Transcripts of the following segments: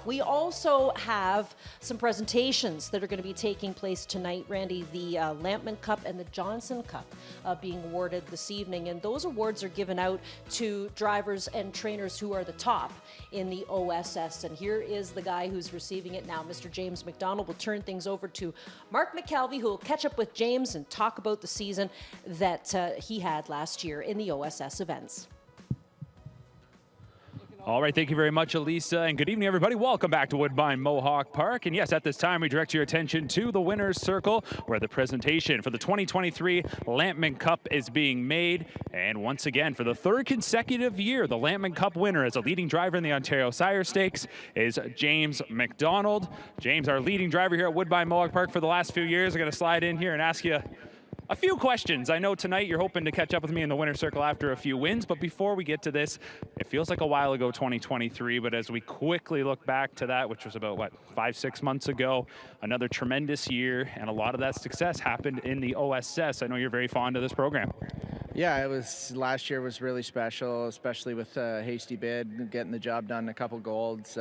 We also have some presentations that are going to be taking place tonight, Randy. The Lampman Cup and the Johnson Cup being awarded this evening. And those awards are given out to drivers and trainers who are the top in the OSS. And here is the guy who's receiving it now, Mr. James MacDonald. We'll turn things over to Mark McKelvey, who will catch up with James and talk about the season that he had last year in the OSS events. All right, thank you very much, Elisa, and good evening, everybody. Welcome back to Woodbine Mohawk Park. And yes, at this time, we direct your attention to the winner's circle, where the presentation for the 2023 Lampman Cup is being made. And once again, for the third consecutive year, the Lampman Cup winner as a leading driver in the Ontario Sire Stakes is James MacDonald. James, our leading driver here at Woodbine Mohawk Park for the last few years. I'm going to slide in here and ask you a few questions. I know tonight you're hoping to catch up with me in the winner's circle after a few wins, but before we get to this, it feels like a while ago, 2023, but as we quickly look back to that, which was about, what, 5-6 months ago, another tremendous year, and a lot of that success happened in the OSS. I know you're very fond of this program. Yeah, last year was really special, especially with Hasty Bid, getting the job done, a couple golds.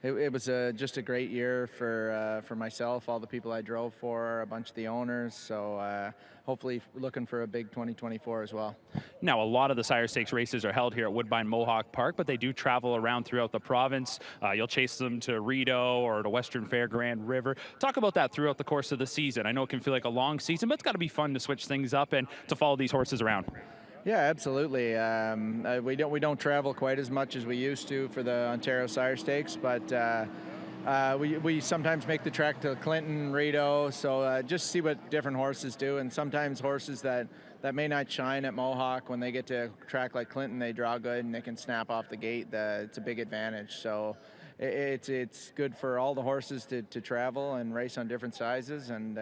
It was just a great year for myself, all the people I drove for, a bunch of the owners. So hopefully looking for a big 2024 as well. Now, a lot of the Sire Stakes races are held here at Woodbine Mohawk Park, but they do travel around throughout the province. You'll chase them to Rideau or to Western Fair, Grand River. Talk about that throughout the course of the season. I know it can feel like a long season, but it's got to be fun to switch things up and to follow these horses around. Yeah, absolutely. We don't travel quite as much as we used to for the Ontario Sire Stakes, but we sometimes make the trek to Clinton, Rideau, so just see what different horses do. And sometimes horses that may not shine at Mohawk, when they get to a track like Clinton, they draw good and they can snap off the gate. It's a big advantage. So it's good for all the horses to travel and race on different sizes, and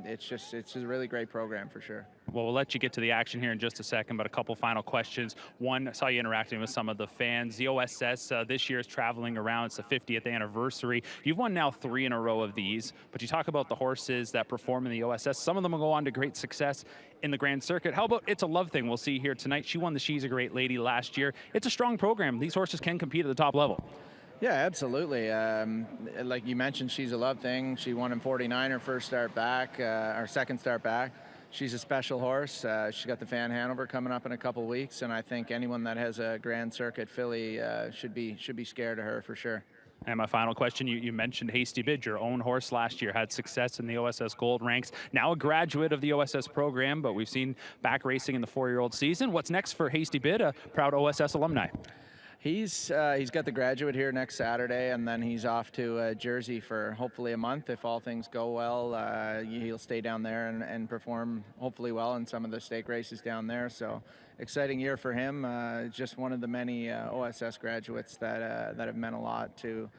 it's a really great program for sure. Well, we'll let you get to the action here in just a second, but a couple final questions. One, I saw you interacting with some of the fans. The OSS this year is traveling around. It's the 50th anniversary. You've won now 3 in a row of these, but you talk about the horses that perform in the OSS. Some of them will go on to great success in the Grand Circuit. How about It's a Love Thing we'll see here tonight? She won the She's a Great Lady last year. It's a strong program. These horses can compete at the top level. Yeah, absolutely. Like you mentioned, She's a Love Thing. She won in 49, her first start back, our second start back. She's a special horse. She's got the Van Hanover coming up in a couple weeks, and I think anyone that has a Grand Circuit filly should be scared of her for sure. And my final question, you mentioned Hasty Bid, your own horse last year, had success in the OSS Gold ranks. Now a graduate of the OSS program, but we've seen back racing in the 4-year-old season. What's next for Hasty Bid, a proud OSS alumni? He's got the graduate here next Saturday, and then he's off to Jersey for hopefully a month. If all things go well, he'll stay down there and perform hopefully well in some of the stake races down there. So exciting year for him. Just one of the many OSS graduates that have meant a lot to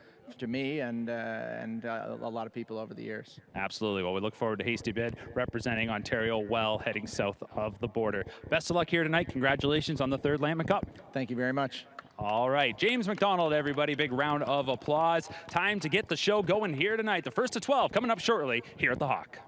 me and a lot of people over the years. Absolutely. Well, we look forward to Hasty Bid representing Ontario well, heading south of the border. Best of luck here tonight. Congratulations on the 3rd Lampman Cup. Thank you very much. All right, James MacDonald, everybody, big round of applause. Time to get the show going here tonight. The first of 12 coming up shortly here at the Hawk.